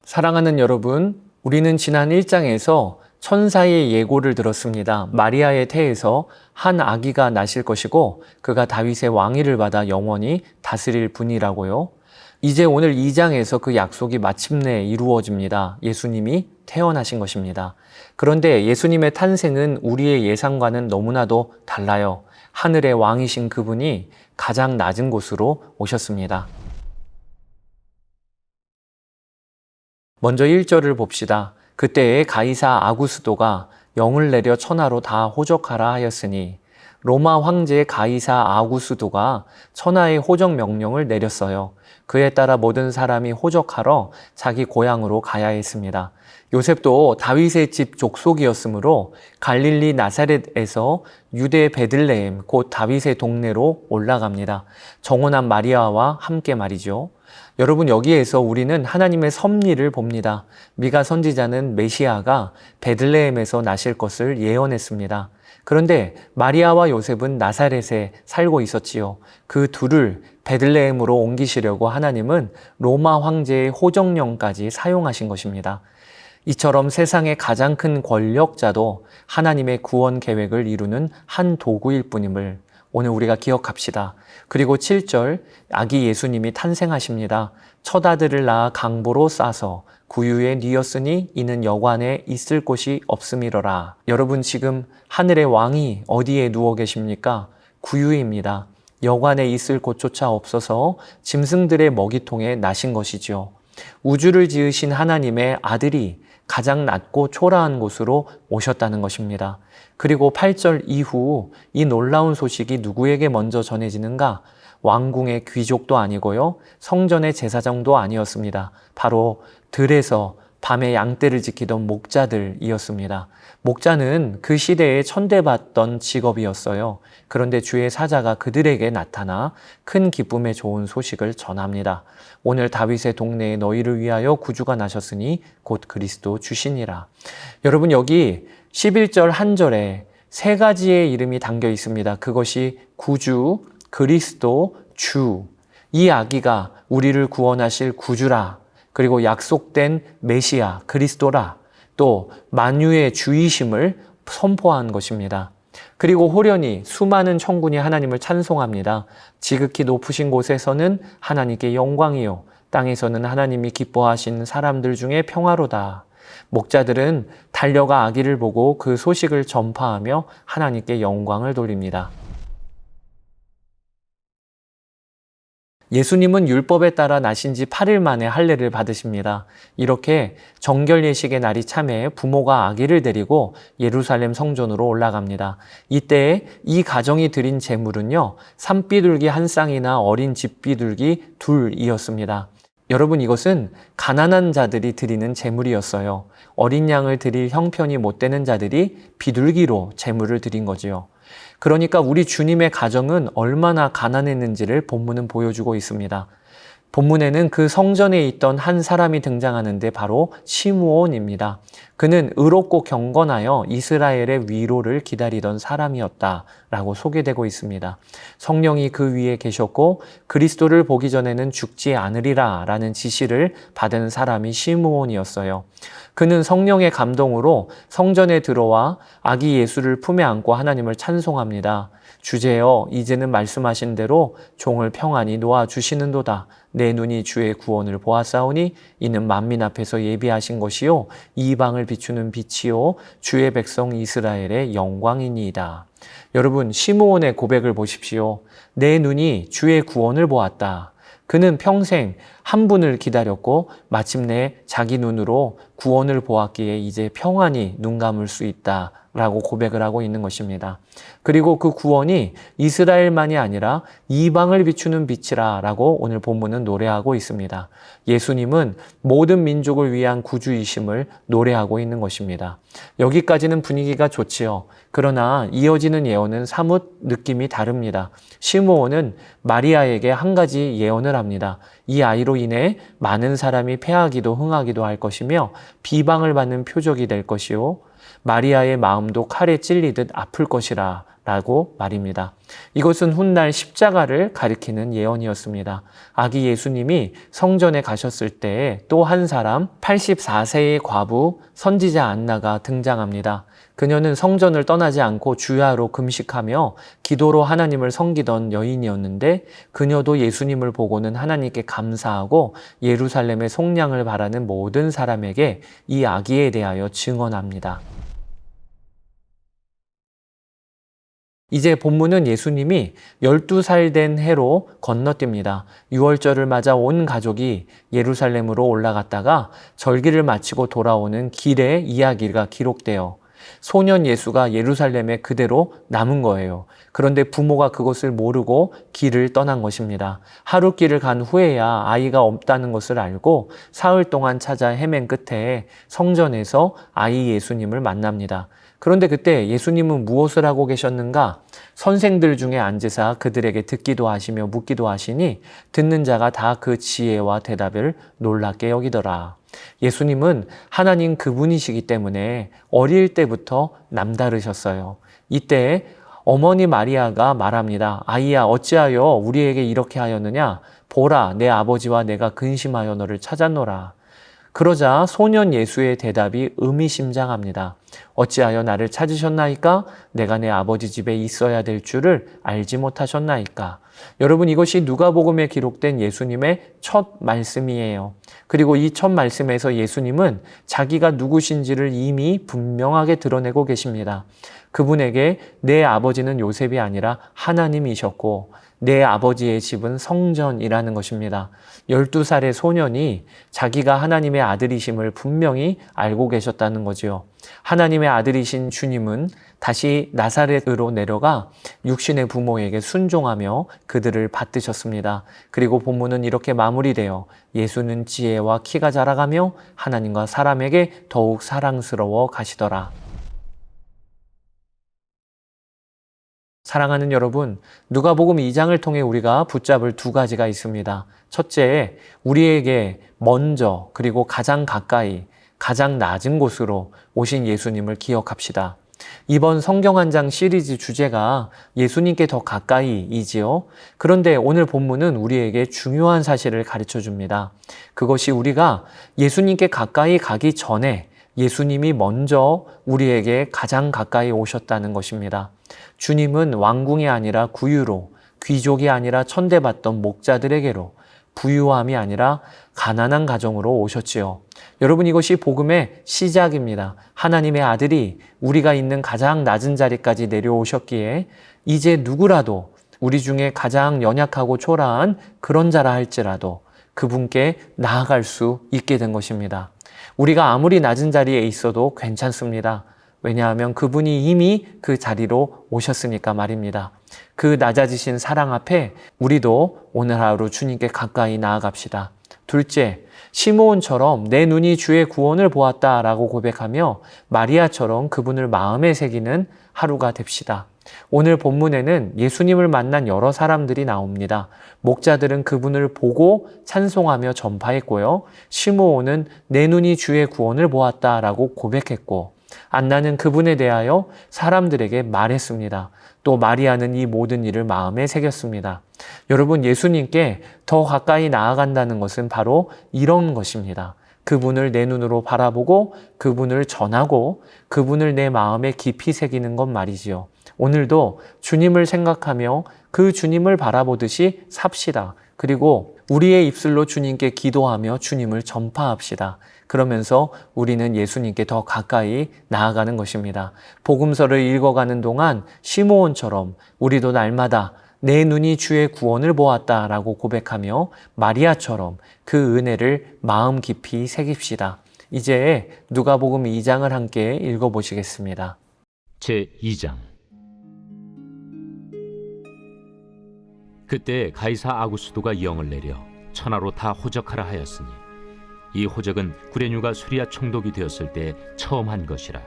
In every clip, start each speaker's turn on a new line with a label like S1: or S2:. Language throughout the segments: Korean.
S1: 사랑하는 여러분, 우리는 지난 1장에서 천사의 예고를 들었습니다. 마리아의 태에서 한 아기가 나실 것이고 그가 다윗의 왕위를 받아 영원히 다스릴 분이라고요. 이제 오늘 2장에서 그 약속이 마침내 이루어집니다. 예수님이 태어나신 것입니다. 그런데 예수님의 탄생은 우리의 예상과는 너무나도 달라요. 하늘의 왕이신 그분이 가장 낮은 곳으로 오셨습니다. 먼저 1절을 봅시다. 그때에 가이사 아구스도가 영을 내려 천하로 다 호적하라 하였으니 로마 황제 가이사 아구스도가 천하의 호적 명령을 내렸어요. 그에 따라 모든 사람이 호적하러 자기 고향으로 가야 했습니다. 요셉도 다윗의 집 족속이었으므로 갈릴리 나사렛에서 유대 베들레헴 곧 다윗의 동네로 올라갑니다. 정혼한 마리아와 함께 말이죠. 여러분, 여기에서 우리는 하나님의 섭리를 봅니다. 미가 선지자는 메시아가 베들레헴에서 나실 것을 예언했습니다. 그런데 마리아와 요셉은 나사렛에 살고 있었지요. 그 둘을 베들레헴으로 옮기시려고 하나님은 로마 황제의 호정령까지 사용하신 것입니다. 이처럼 세상의 가장 큰 권력자도 하나님의 구원 계획을 이루는 한 도구일 뿐임을 오늘 우리가 기억합시다. 그리고 7절, 아기 예수님이 탄생하십니다. 첫 아들을 낳아 강보로 싸서 구유에 뉘었으니 이는 여관에 있을 곳이 없음이러라. 여러분, 지금 하늘의 왕이 어디에 누워 계십니까? 구유입니다. 여관에 있을 곳조차 없어서 짐승들의 먹이통에 나신 것이죠. 우주를 지으신 하나님의 아들이 가장 낮고 초라한 곳으로 오셨다는 것입니다. 그리고 8절 이후 이 놀라운 소식이 누구에게 먼저 전해지는가? 왕궁의 귀족도 아니고요. 성전의 제사장도 아니었습니다. 바로 들에서 밤에 양떼를 지키던 목자들이었습니다. 목자는 그 시대에 천대받던 직업이었어요. 그런데 주의 사자가 그들에게 나타나 큰 기쁨에 좋은 소식을 전합니다. 오늘 다윗의 동네에 너희를 위하여 구주가 나셨으니 곧 그리스도 주시니라. 여러분, 여기 11절 한 절에 세 가지의 이름이 담겨 있습니다. 그것이 구주, 그리스도, 주. 이 아기가 우리를 구원하실 구주라. 그리고 약속된 메시아, 그리스도라. 또 만유의 주이심을 선포한 것입니다. 그리고 호련히 수많은 천군이 하나님을 찬송합니다. 지극히 높으신 곳에서는 하나님께 영광이요, 땅에서는 하나님이 기뻐하신 사람들 중에 평화로다. 목자들은 달려가 아기를 보고 그 소식을 전파하며 하나님께 영광을 돌립니다. 예수님은 율법에 따라 나신 지 8일 만에 할례를 받으십니다. 이렇게 정결 예식의 날이 참해 부모가 아기를 데리고 예루살렘 성전으로 올라갑니다. 이때 이 가정이 드린 제물은요, 산비둘기 한 쌍이나 어린 집비둘기 둘이었습니다. 여러분, 이것은 가난한 자들이 드리는 제물이었어요. 어린 양을 드릴 형편이 못 되는 자들이 비둘기로 제물을 드린 거지요. 그러니까 우리 주님의 가정은 얼마나 가난했는지를 본문은 보여주고 있습니다. 본문에는 그 성전에 있던 한 사람이 등장하는데 바로 시므온입니다. 그는 의롭고 경건하여 이스라엘의 위로를 기다리던 사람이었다라고 소개되고 있습니다. 성령이 그 위에 계셨고 그리스도를 보기 전에는 죽지 않으리라 라는 지시를 받은 사람이 시므온이었어요. 그는 성령의 감동으로 성전에 들어와 아기 예수를 품에 안고 하나님을 찬송합니다. 주제여, 이제는 말씀하신 대로 종을 평안히 놓아주시는도다. 내 눈이 주의 구원을 보았사오니 이는 만민 앞에서 예비하신 것이요 이방을 비추는 빛이요 주의 백성 이스라엘의 영광이니이다. 여러분, 시므온의 고백을 보십시오. 내 눈이 주의 구원을 보았다. 그는 평생 한 분을 기다렸고 마침내 자기 눈으로 구원을 보았기에 이제 평안히 눈 감을 수 있다 라고 고백을 하고 있는 것입니다. 그리고 그 구원이 이스라엘만이 아니라 이방을 비추는 빛이라 라고 오늘 본문은 노래하고 있습니다. 예수님은 모든 민족을 위한 구주이심을 노래하고 있는 것입니다. 여기까지는 분위기가 좋지요. 그러나 이어지는 예언은 사뭇 느낌이 다릅니다. 시므온은 마리아에게 한 가지 예언을 합니다. 이 아이로 인해 많은 사람이 패하기도 흥하기도 할 것이며 비방을 받는 표적이 될 것이요 마리아의 마음도 칼에 찔리듯 아플 것이라 라고 말입니다. 이것은 훗날 십자가를 가리키는 예언이었습니다. 아기 예수님이 성전에 가셨을 때 또 한 사람 84세의 과부 선지자 안나가 등장합니다. 그녀는 성전을 떠나지 않고 주야로 금식하며 기도로 하나님을 섬기던 여인이었는데 그녀도 예수님을 보고는 하나님께 감사하고 예루살렘의 속량을 바라는 모든 사람에게 이 아기에 대하여 증언합니다. 이제 본문은 예수님이 12살 된 해로 건너뜁니다. 유월절을 맞아 온 가족이 예루살렘으로 올라갔다가 절기를 마치고 돌아오는 길의 이야기가 기록되어 소년 예수가 예루살렘에 그대로 남은 거예요. 그런데 부모가 그것을 모르고 길을 떠난 것입니다. 하루 길을 간 후에야 아이가 없다는 것을 알고 사흘 동안 찾아 헤맨 끝에 성전에서 아이 예수님을 만납니다. 그런데 그때 예수님은 무엇을 하고 계셨는가? 선생들 중에 앉으사 그들에게 듣기도 하시며 묻기도 하시니 듣는 자가 다 그 지혜와 대답을 놀랍게 여기더라. 예수님은 하나님 그분이시기 때문에 어릴 때부터 남다르셨어요. 이때 어머니 마리아가 말합니다. 아이야, 어찌하여 우리에게 이렇게 하였느냐? 보라, 내 아버지와 내가 근심하여 너를 찾았노라. 그러자 소년 예수의 대답이 의미심장합니다. 어찌하여 나를 찾으셨나이까? 내가 내 아버지 집에 있어야 될 줄을 알지 못하셨나이까? 여러분, 이것이 누가복음에 기록된 예수님의 첫 말씀이에요. 그리고 이 첫 말씀에서 예수님은 자기가 누구신지를 이미 분명하게 드러내고 계십니다. 그분에게 내 아버지는 요셉이 아니라 하나님이셨고 내 아버지의 집은 성전이라는 것입니다. 12살의 소년이 자기가 하나님의 아들이심을 분명히 알고 계셨다는 거지요. 하나님의 아들이신 주님은 다시 나사렛으로 내려가 육신의 부모에게 순종하며 그들을 받드셨습니다. 그리고 본문은 이렇게 마무리되어 예수는 지혜와 키가 자라가며 하나님과 사람에게 더욱 사랑스러워 가시더라. 사랑하는 여러분, 누가복음 2장을 통해 우리가 붙잡을 두 가지가 있습니다. 첫째, 우리에게 먼저 그리고 가장 가까이, 가장 낮은 곳으로 오신 예수님을 기억합시다. 이번 성경 한 장 시리즈 주제가 예수님께 더 가까이이지요. 그런데 오늘 본문은 우리에게 중요한 사실을 가르쳐 줍니다. 그것이 우리가 예수님께 가까이 가기 전에 예수님이 먼저 우리에게 가장 가까이 오셨다는 것입니다. 주님은 왕궁이 아니라 구유로, 귀족이 아니라 천대받던 목자들에게로, 부유함이 아니라 가난한 가정으로 오셨지요. 여러분, 이것이 복음의 시작입니다. 하나님의 아들이 우리가 있는 가장 낮은 자리까지 내려오셨기에 이제 누구라도 우리 중에 가장 연약하고 초라한 그런 자라 할지라도 그분께 나아갈 수 있게 된 것입니다. 우리가 아무리 낮은 자리에 있어도 괜찮습니다. 왜냐하면 그분이 이미 그 자리로 오셨으니까 말입니다. 그 낮아지신 사랑 앞에 우리도 오늘 하루 주님께 가까이 나아갑시다. 둘째, 시므온처럼 내 눈이 주의 구원을 보았다라고 고백하며 마리아처럼 그분을 마음에 새기는 하루가 됩시다. 오늘 본문에는 예수님을 만난 여러 사람들이 나옵니다. 목자들은 그분을 보고 찬송하며 전파했고요. 시므온은 내 눈이 주의 구원을 보았다라고 고백했고, 안나는 그분에 대하여 사람들에게 말했습니다. 또 마리아는 이 모든 일을 마음에 새겼습니다. 여러분, 예수님께 더 가까이 나아간다는 것은 바로 이런 것입니다. 그분을 내 눈으로 바라보고 그분을 전하고 그분을 내 마음에 깊이 새기는 것 말이지요. 오늘도 주님을 생각하며 그 주님을 바라보듯이 삽시다. 그리고 우리의 입술로 주님께 기도하며 주님을 전파합시다. 그러면서 우리는 예수님께 더 가까이 나아가는 것입니다. 복음서를 읽어가는 동안 시므온처럼 우리도 날마다 내 눈이 주의 구원을 보았다라고 고백하며 마리아처럼 그 은혜를 마음 깊이 새깁시다. 이제 누가복음 2장을 함께 읽어보시겠습니다.
S2: 제2장. 그때 가이사 아구스도가 영을 내려 천하로 다 호적하라 하였으니 이 호적은 구레뉴가 수리아 총독이 되었을 때 처음 한 것이라.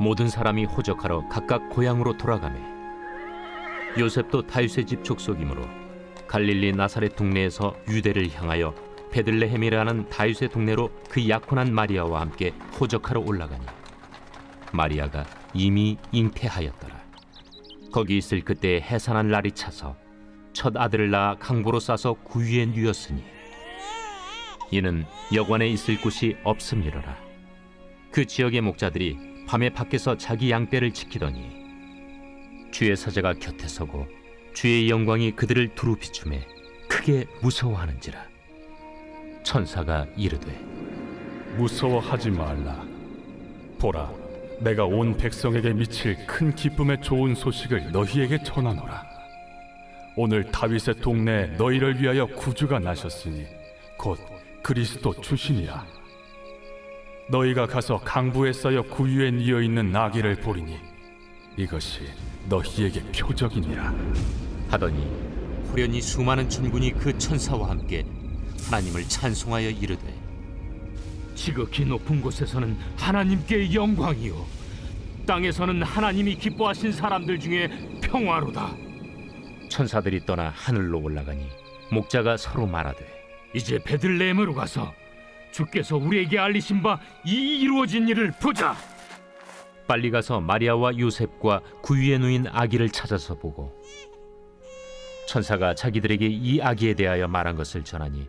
S2: 모든 사람이 호적하러 각각 고향으로 돌아가매 요셉도 다윗의 집 족속이므로 갈릴리 나사렛 동네에서 유대를 향하여 베들레헴이라는 다윗의 동네로 그 약혼한 마리아와 함께 호적하러 올라가니 마리아가 이미 잉태하였더라. 거기 있을 그때 해산한 날이 차서 첫 아들을 낳아 강보로 싸서 구유에 누였으니 이는 여관에 있을 곳이 없음이로라. 그 지역의 목자들이 밤에 밖에서 자기 양떼를 지키더니 주의 사자가 곁에 서고 주의 영광이 그들을 두루 비추매 크게 무서워하는지라. 천사가 이르되
S3: 무서워하지 말라. 보라, 내가 온 백성에게 미칠 큰 기쁨의 좋은 소식을 너희에게 전하노라. 오늘 다윗의 동네에 너희를 위하여 구주가 나셨으니 곧 그리스도 주시니라. 너희가 가서 강부에 쌓여 구유에 뉘어 있는 나귀를 보리니 이것이 너희에게 표적이니라.
S2: 하더니 호련히 수많은 천군이 그 천사와 함께 하나님을 찬송하여 이르되 지극히 높은 곳에서는 하나님께 영광이요 땅에서는 하나님이 기뻐하신 사람들 중에 평화로다. 천사들이 떠나 하늘로 올라가니 목자가 서로 말하되 이제 베들레헴으로 가서 주께서 우리에게 알리신 바 이 이루어진 일을 보자. 빨리 가서 마리아와 요셉과 구유에 누인 아기를 찾아서 보고 천사가 자기들에게 이 아기에 대하여 말한 것을 전하니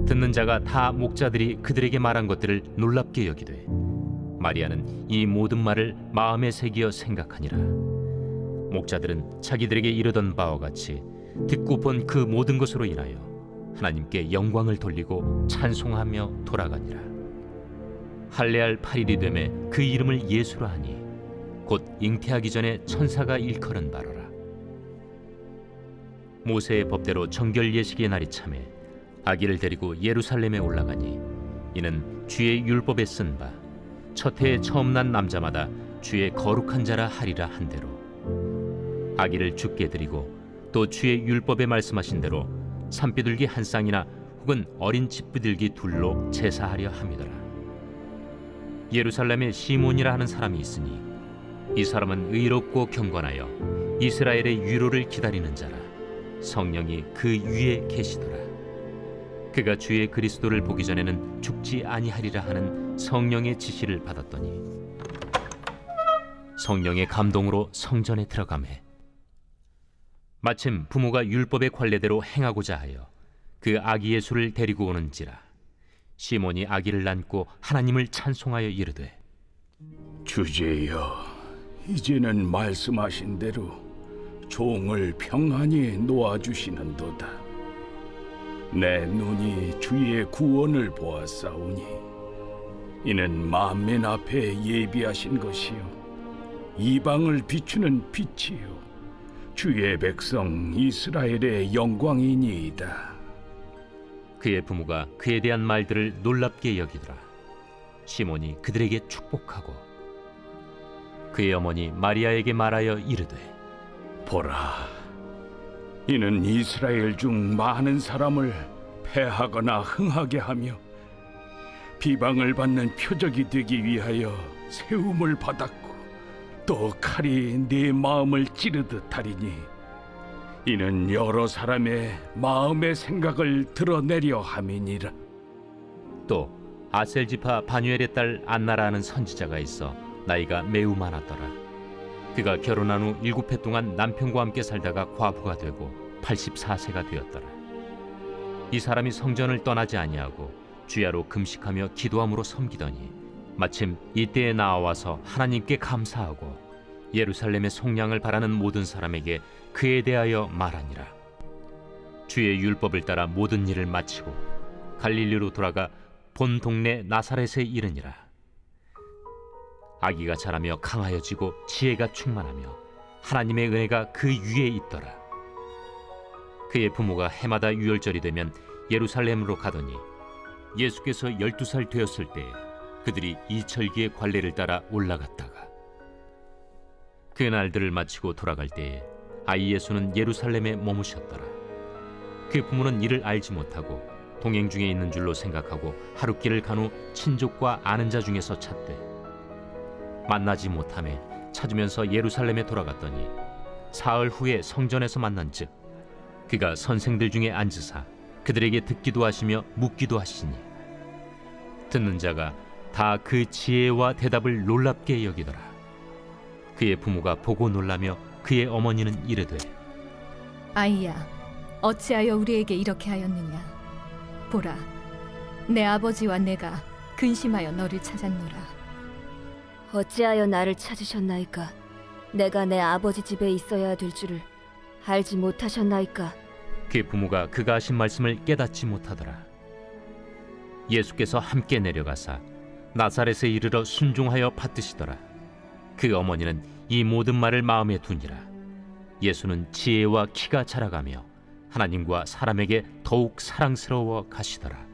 S2: 듣는 자가 다 목자들이 그들에게 말한 것들을 놀랍게 여기되 마리아는 이 모든 말을 마음에 새기어 생각하니라. 목자들은 자기들에게 이르던 바와 같이 듣고 본 그 모든 것으로 인하여 하나님께 영광을 돌리고 찬송하며 돌아가니라. 할례할 8일이 되매 그 이름을 예수라 하니 곧 잉태하기 전에 천사가 일컬은 바로라. 모세의 법대로 정결 예식의 날이 차매 아기를 데리고 예루살렘에 올라가니 이는 주의 율법에 쓴 바 첫 해에 처음 난 남자마다 주의 거룩한 자라 하리라 한 대로 아기를 주께 드리고 또 주의 율법에 말씀하신 대로 산비둘기 한 쌍이나 혹은 어린 집비둘기 둘로 제사하려 함이더라. 예루살렘에 시몬이라 하는 사람이 있으니 이 사람은 의롭고 경건하여 이스라엘의 위로를 기다리는 자라. 성령이 그 위에 계시더라. 그가 주의 그리스도를 보기 전에는 죽지 아니하리라 하는 성령의 지시를 받았더니 성령의 감동으로 성전에 들어가매 마침 부모가 율법의 관례대로 행하고자 하여 그 아기 예수를 데리고 오는지라. 시몬이 아기를 안고 하나님을 찬송하여 이르되
S4: 주제여, 이제는 말씀하신 대로 종을 평안히 놓아주시는도다. 내 눈이 주의 구원을 보았사오니 이는 만민 앞에 예비하신 것이요 이방을 비추는 빛이요 주의 백성 이스라엘의 영광이니이다.
S2: 그의 부모가 그에 대한 말들을 놀랍게 여기더라. 시몬이 그들에게 축복하고 그의 어머니 마리아에게 말하여 이르되
S4: 보라, 이는 이스라엘 중 많은 사람을 패하거나 흥하게 하며 비방을 받는 표적이 되기 위하여 세움을 받았고 또 칼이 네 마음을 찌르듯 하리니 이는 여러 사람의 마음의 생각을 드러내려 함이니라.
S2: 또 아셀 지파 바누엘의 딸 안나라 하는 선지자가 있어 나이가 매우 많았더라. 그가 결혼한 후 7해 동안 남편과 함께 살다가 과부가 되고 84세가 되었더라. 이 사람이 성전을 떠나지 아니하고 주야로 금식하며 기도함으로 섬기더니 마침 이때에 나와서 하나님께 감사하고 예루살렘의 속량을 바라는 모든 사람에게 그에 대하여 말하니라. 주의 율법을 따라 모든 일을 마치고 갈릴리로 돌아가 본 동네 나사렛에 이르니라. 아기가 자라며 강하여지고 지혜가 충만하며 하나님의 은혜가 그 위에 있더라. 그의 부모가 해마다 유월절이 되면 예루살렘으로 가더니 예수께서 12살 되었을 때에 그들이 이철기의 관례를 따라 올라갔다가 그 날들을 마치고 돌아갈 때에 아이 예수는 예루살렘에 머무셨더라. 그 부모는 이를 알지 못하고 동행 중에 있는 줄로 생각하고 하룻길을 간 후 친족과 아는 자 중에서 찾되 만나지 못하매 찾으면서 예루살렘에 돌아갔더니 사흘 후에 성전에서 만난즉 그가 선생들 중에 앉으사 그들에게 듣기도 하시며 묻기도 하시니 듣는 자가 다 그 지혜와 대답을 놀랍게 여기더라. 그의 부모가 보고 놀라며 그의 어머니는 이르되
S5: 아이야, 어찌하여 우리에게 이렇게 하였느냐? 보라, 내 아버지와 내가 근심하여 너를 찾았노라.
S6: 어찌하여 나를 찾으셨나이까? 내가 내 아버지 집에 있어야 될 줄을 알지 못하셨나이까?
S2: 그의 부모가 그가 하신 말씀을 깨닫지 못하더라. 예수께서 함께 내려가사 나사렛에 이르러 순종하여 받드시더라. 그 어머니는 이 모든 말을 마음에 두니라. 예수는 지혜와 키가 자라가며 하나님과 사람에게 더욱 사랑스러워 가시더라.